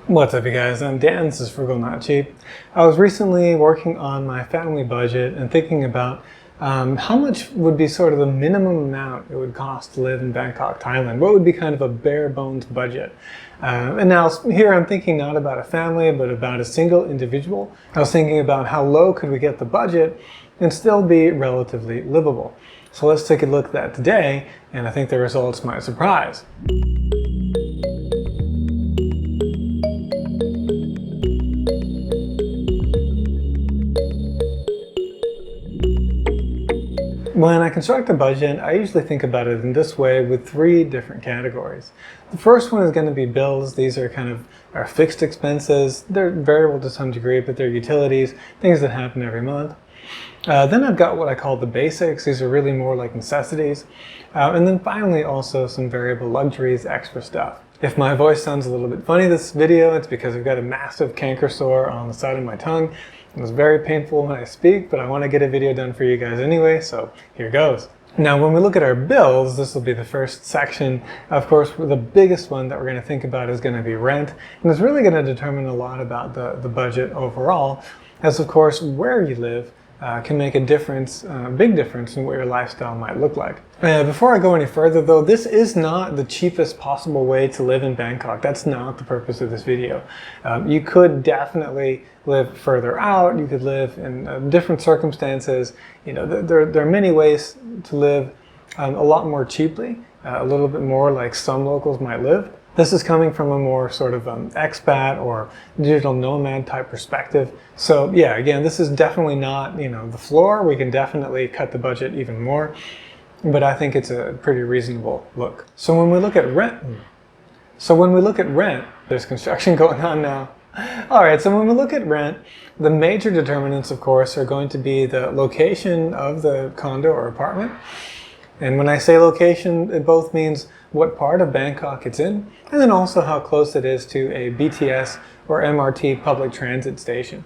What's up, you guys? I'm Dan. This is Frugal Not Cheap. I was recently working on my family budget and thinking about how much would be sort of the minimum amount it would cost to live in Bangkok, Thailand. What would be kind of a bare bones budget? And now here I'm thinking not about a family, but about a single individual. I was thinking about how low could we get the budget and still be relatively livable. So let's take a look at that today, and I think the results might surprise. When I construct a budget, I usually think about it in this way with three different categories. The first one is going to be bills. These are kind of our fixed expenses. They're variable to some degree, but they're utilities, things that happen every month. Then I've got what I call the basics. These are really more like necessities. And then finally also some variable luxuries, extra stuff. If my voice sounds a little bit funny this video, it's because I've got a massive canker sore on the side of my tongue. It was very painful when I speak, but I want to get a video done for you guys anyway, so here goes. Now, when we look at our bills, this will be the first section. Of course, the biggest one that we're going to think about is going to be rent, and it's really going to determine a lot about the budget overall, as of course, where you live can make a difference, a big difference in what your lifestyle might look like. Before I go any further though, this is not the cheapest possible way to live in Bangkok. That's not the purpose of this video. You could definitely live further out. You could live in different circumstances. You know, there are many ways to live a lot more cheaply, a little bit more like some locals might live. This is coming from a more sort of expat or digital nomad type perspective. So yeah, again, this is definitely not, the floor. We can definitely cut the budget even more, but I think it's a pretty reasonable look. So when we look at rent, there's construction going on now. All right, so when we look at rent, the major determinants, of course, are going to be the location of the condo or apartment. And when I say location, it both means what part of Bangkok it's in, and then also how close it is to a BTS or MRT public transit station.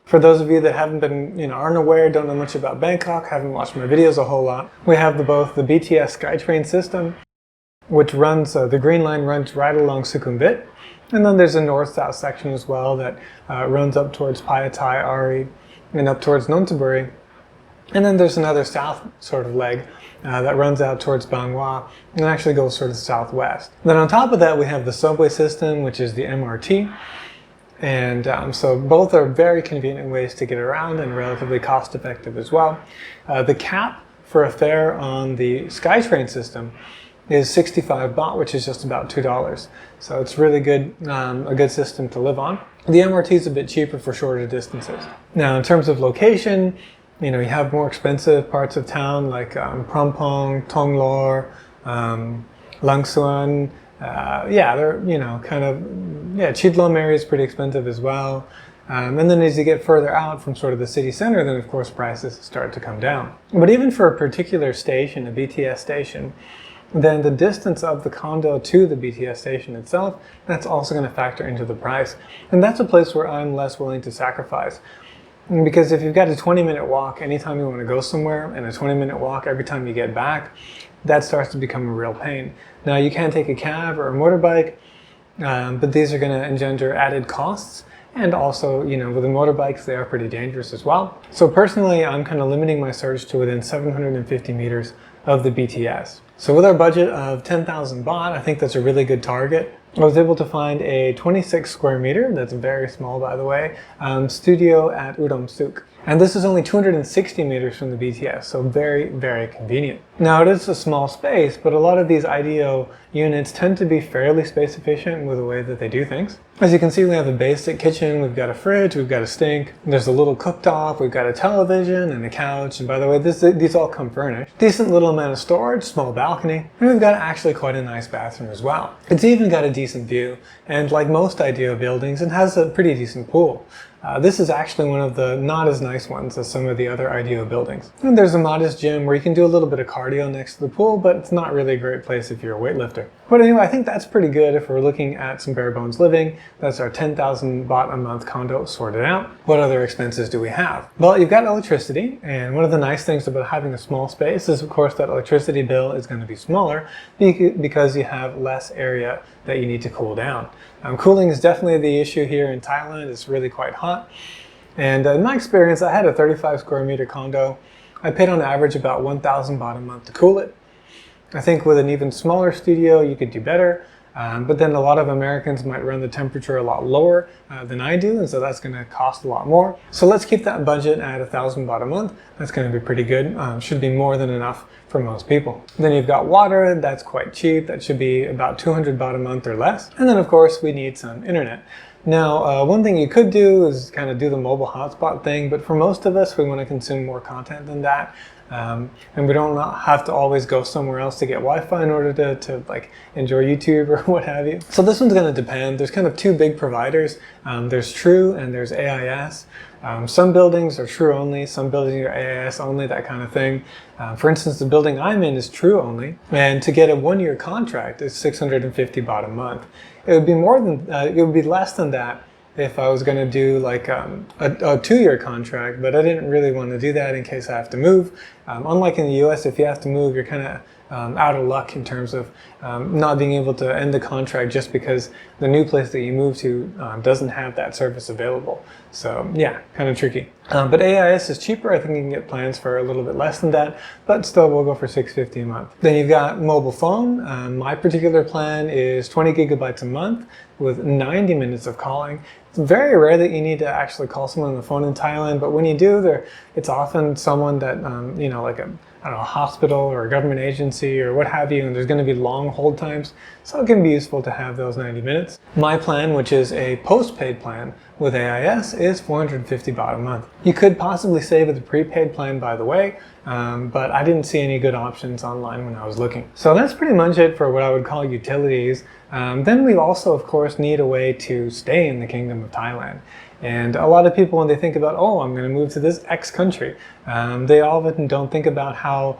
For those of you that haven't been, aren't aware, don't know much about Bangkok, haven't watched my videos a whole lot, we have both the BTS SkyTrain system, which runs, the Green Line runs right along Sukhumvit, and then there's a north-south section as well that runs up towards Payathai, Ari, and up towards Nonthaburi. And then there's another south sort of leg that runs out towards Bang Hwa and actually goes sort of southwest. Then on top of that, we have the subway system, which is the MRT. And so both are very convenient ways to get around and relatively cost effective as well. The cap for a fare on the SkyTrain system is 65 baht, which is just about $2. So it's really good, a good system to live on. The MRT is a bit cheaper for shorter distances. Now, in terms of location, you have more expensive parts of town like Prampong, Tonglor, Langsuan. They're, Chidlom area is pretty expensive as well. And then as you get further out from sort of the city center, then of course prices start to come down. But even for a particular station, a BTS station, then the distance of the condo to the BTS station itself, that's also going to factor into the price. And that's a place where I'm less willing to sacrifice. Because if you've got a 20-minute walk anytime you want to go somewhere and a 20-minute walk every time you get back, that starts to become a real pain. Now, you can take a cab or a motorbike, but these are going to engender added costs. And also, with the motorbikes, they are pretty dangerous as well. So personally, I'm kind of limiting my search to within 750 meters of the BTS. So with our budget of 10,000 baht, I think that's a really good target. I was able to find a 26 square meter, that's very small by the way, studio at Udom Suk. And this is only 260 meters from the BTS, so very, very convenient. Now it is a small space, but a lot of these IDO units tend to be fairly space efficient with the way that they do things. As you can see, we have a basic kitchen, we've got a fridge, we've got a sink, there's a little cooktop, we've got a television and a couch, and by the way, these all come furnished. Decent little amount of storage, small balcony, and we've got actually quite a nice bathroom as well. It's even got a decent view, and like most IDO buildings, it has a pretty decent pool. This is actually one of the not as nice nice ones as some of the other IDO buildings. And there's a modest gym where you can do a little bit of cardio next to the pool, but it's not really a great place if you're a weightlifter. But anyway, I think that's pretty good if we're looking at some bare bones living. That's our 10,000 baht a month condo sorted out. What other expenses do we have? Well, you've got electricity, and one of the nice things about having a small space is, of course, that electricity bill is going to be smaller because you have less area that you need to cool down. Cooling is definitely the issue here in Thailand. It's really quite hot. And in my experience, I had a 35 square meter condo. I paid on average about 1,000 baht a month to cool it. I think with an even smaller studio, you could do better. But then a lot of Americans might run the temperature a lot lower than I do, and so that's going to cost a lot more. So let's keep that budget at 1,000 baht a month. That's going to be pretty good. Should be more than enough for most people. Then you've got water. That's quite cheap. That should be about 200 baht a month or less. And then of course we need some internet. Now, one thing you could do is kind of do the mobile hotspot thing, but for most of us, we want to consume more content than that. And we don't have to always go somewhere else to get Wi-Fi in order to like enjoy YouTube or what have you. So this one's going to depend. There's kind of two big providers. There's True and there's AIS. Some buildings are True only, some buildings are AIS only, that kind of thing. For instance, the building I'm in is True only, and to get a 1-year contract is 650 baht a month. It would be it would be less than that if I was going to do like a 2-year contract, but I didn't really want to do that in case I have to move. Unlike in the US, if you have to move, you're kind of out of luck in terms of not being able to end the contract just because the new place that you move to doesn't have that service available. So yeah, kind of tricky. But AIS is cheaper. I think you can get plans for a little bit less than that, but still we'll go for 650 a month. Then you've got mobile phone. My particular plan is 20 gigabytes a month with 90 minutes of calling. It's very rare that you need to actually call someone on the phone in Thailand, but when you do, it's often someone that, you know, like I don't know, a hospital or a government agency or what have you, and there's going to be long hold times, so it can be useful to have those 90 minutes. My plan, which is a postpaid plan with AIS, is 450 baht a month. You could possibly save with a prepaid plan, by the way, but I didn't see any good options online when I was looking. So that's pretty much it for what I would call utilities. Then we also, of course, need a way to stay in the Kingdom of Thailand. And a lot of people, when they think about, oh, I'm going to move to this X country, they often don't think about how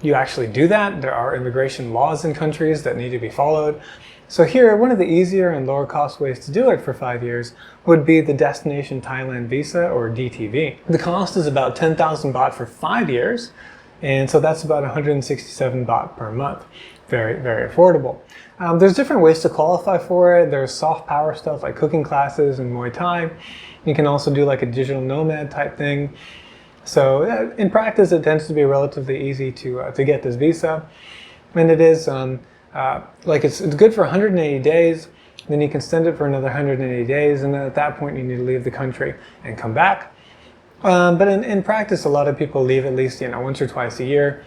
you actually do that. There are immigration laws in countries that need to be followed. So here, one of the easier and lower cost ways to do it for 5 years would be the Destination Thailand Visa, or DTV. The cost is about 10,000 baht for 5 years, and so that's about 167 baht per month. Very, very affordable. There's different ways to qualify for it. There's soft power stuff like cooking classes and Muay Thai. You can also do like a digital nomad type thing. So in practice, it tends to be relatively easy to get this visa. And it is like it's good for 180 days. Then you can extend it for another 180 days. And then at that point, you need to leave the country and come back. But in practice, a lot of people leave at least, once or twice a year.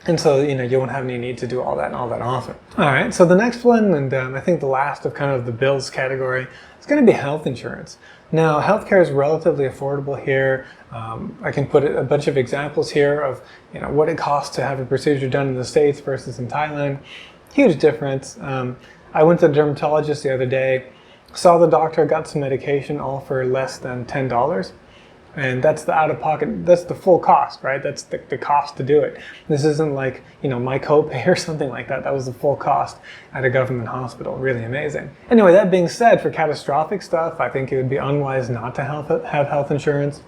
And so, you won't have any need to do all that often. All right, so the next one, and I think the last of kind of the bills category, is going to be health insurance. Now, healthcare is relatively affordable here. I can put a bunch of examples here of, what it costs to have a procedure done in the States versus in Thailand. Huge difference. I went to a dermatologist the other day, saw the doctor, got some medication, all for less than $10. And that's the out-of-pocket, that's the full cost, right? That's the cost to do it. This isn't like, my copay or something like that. That was the full cost at a government hospital. Really amazing. Anyway, that being said, for catastrophic stuff, I think it would be unwise not to have health insurance.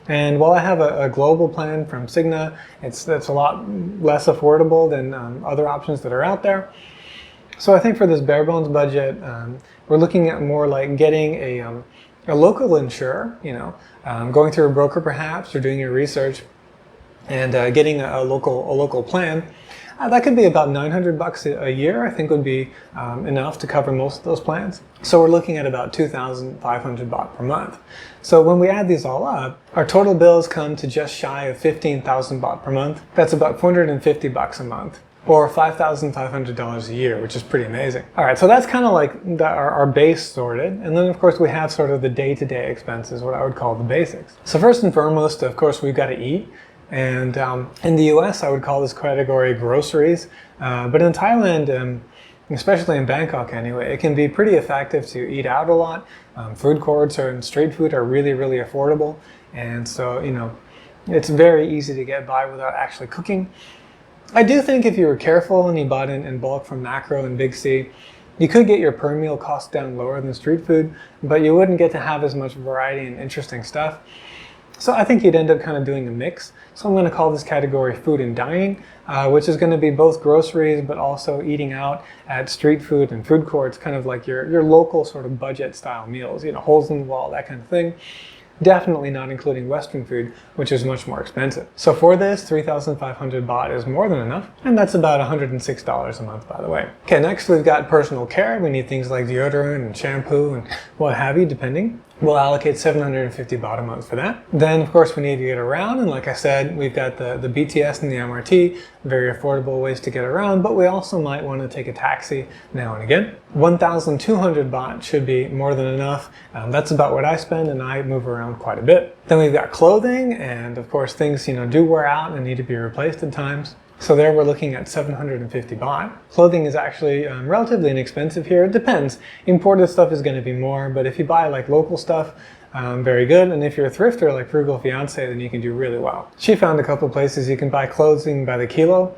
And while I have a global plan from Cigna, it's a lot less affordable than other options that are out there. So I think for this bare bones budget, we're looking at more like getting a local insurer, going through a broker perhaps, or doing your research, and getting a local plan. That could be about 900 bucks a year, I think would be enough to cover most of those plans. So we're looking at about 2,500 baht per month. So when we add these all up, our total bills come to just shy of 15,000 baht per month. That's about 450 bucks a month, or $5,500 a year, which is pretty amazing. All right, so that's kind of like our base sorted. And then, of course, we have sort of the day-to-day expenses, what I would call the basics. So first and foremost, of course, we've got to eat. And in the US, I would call this category groceries. But in Thailand, especially in Bangkok anyway, it can be pretty effective to eat out a lot. Food courts and street food are really, really affordable. And so, it's very easy to get by without actually cooking. I do think if you were careful and you bought in bulk from Macro and Big C, you could get your per meal cost down lower than street food, but you wouldn't get to have as much variety and interesting stuff. So I think you'd end up kind of doing a mix. So I'm going to call this category food and dining, which is going to be both groceries, but also eating out at street food and food courts, kind of like your local sort of budget style meals, holes in the wall, that kind of thing. Definitely not including Western food, which is much more expensive. So for this, 3,500 baht is more than enough, and that's about $106 a month, by the way. Okay, next we've got personal care. We need things like deodorant and shampoo and what have you, depending. We'll allocate 750 baht a month for that. Then, of course, we need to get around, and like I said, we've got the BTS and the MRT, very affordable ways to get around, but we also might want to take a taxi now and again. 1,200 baht should be more than enough. That's about what I spend, and I move around quite a bit. Then we've got clothing, and of course things do wear out and need to be replaced at times. So there we're looking at 750 baht. Clothing is actually relatively inexpensive here. It depends. Imported stuff is going to be more, but if you buy like local stuff, very good. And if you're a thrifter like Frugal Fiance, then you can do really well. She found a couple of places you can buy clothing by the kilo.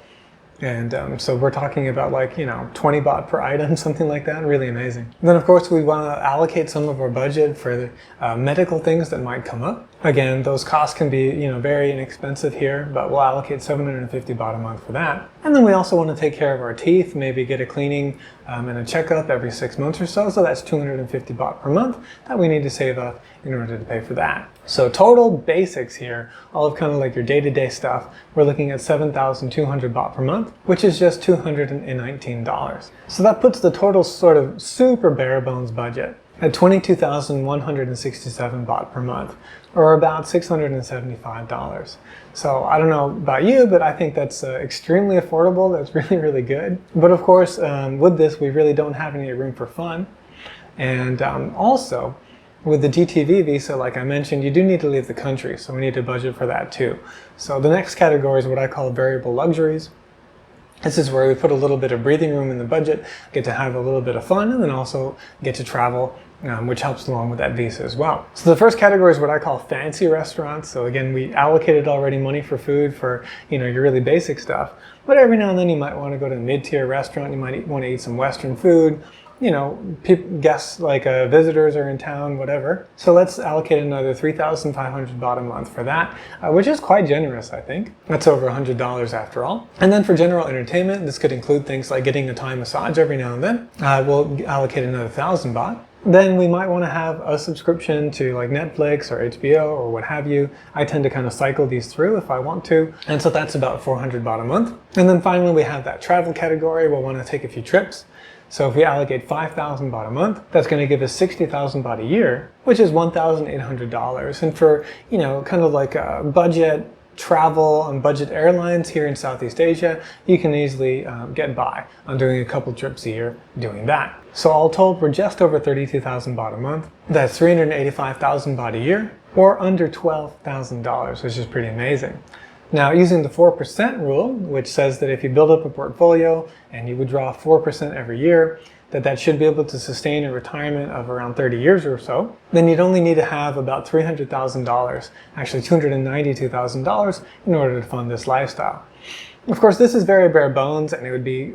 And so we're talking about like, 20 baht per item, something like that. Really amazing. And then of course we want to allocate some of our budget for the medical things that might come up. Again, those costs can be, very inexpensive here, but we'll allocate 750 baht a month for that. And then we also want to take care of our teeth, maybe get a cleaning and a checkup every 6 months or so. So that's 250 baht per month that we need to save up in order to pay for that. So total basics here, all of kind of like your day-to-day stuff, we're looking at 7,200 baht per month, which is just $219. So that puts the total sort of super bare bones budget at 22,167 baht per month, or about $675. So I don't know about you, but I think that's extremely affordable. That's really, really good. But of course, with this, we really don't have any room for fun. And also, with the GTV visa, like I mentioned, you do need to leave the country, so we need to budget for that too. So the next category is what I call variable luxuries. This is where we put a little bit of breathing room in the budget, get to have a little bit of fun, and then also get to travel, which helps along with that visa as well. So the first category is what I call fancy restaurants. So again, we allocated already money for food for, your really basic stuff. But every now and then you might want to go to a mid-tier restaurant, you might want to eat some Western food, guests like visitors are in town, whatever. So let's allocate another 3,500 baht a month for that, which is quite generous, I think. That's over $100 after all. And then for general entertainment, this could include things like getting a Thai massage every now and then. We'll allocate another 1,000 baht. Then we might want to have a subscription to like Netflix or HBO or what have you. I tend to kind of cycle these through if I want to. And so that's about 400 baht a month. And then finally we have that travel category. We'll want to take a few trips. So if we allocate 5,000 baht a month, that's going to give us 60,000 baht a year, which is $1,800. And for, kind of like a budget travel and budget airlines here in Southeast Asia, you can easily get by on doing a couple trips a year doing that. So all told, we're just over 32,000 baht a month. That's 385,000 baht a year, or under $12,000, which is pretty amazing. Now, using the 4% rule, which says that if you build up a portfolio and you withdraw 4% every year, that should be able to sustain a retirement of around 30 years or so, then you'd only need to have about $300,000, actually $292,000, in order to fund this lifestyle. Of course, this is very bare bones, and it would be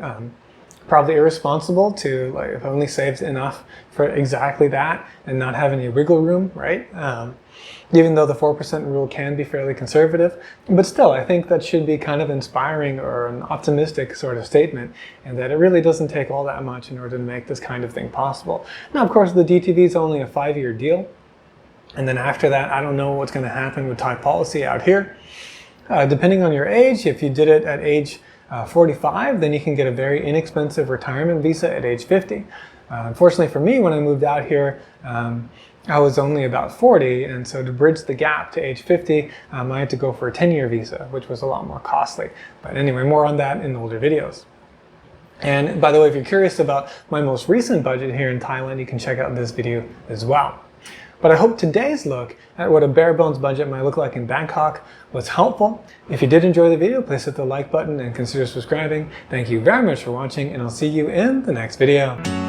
probably irresponsible to if only saved enough for exactly that and not have any wiggle room, right? Even though the 4% rule can be fairly conservative. But still, I think that should be kind of inspiring or an optimistic sort of statement, and that it really doesn't take all that much in order to make this kind of thing possible. Now, of course, the DTV is only a 5-year deal. And then after that, I don't know what's going to happen with Thai policy out here. Depending on your age, if you did it at age 45, then you can get a very inexpensive retirement visa at age 50. Unfortunately for me, when I moved out here, I was only about 40, and so to bridge the gap to age 50, I had to go for a 10-year visa, which was a lot more costly. But anyway, more on that in older videos. And by the way, if you're curious about my most recent budget here in Thailand, you can check out this video as well. But I hope today's look at what a bare bones budget might look like in Bangkok was helpful. If you did enjoy the video, please hit the like button and consider subscribing. Thank you very much for watching, and I'll see you in the next video.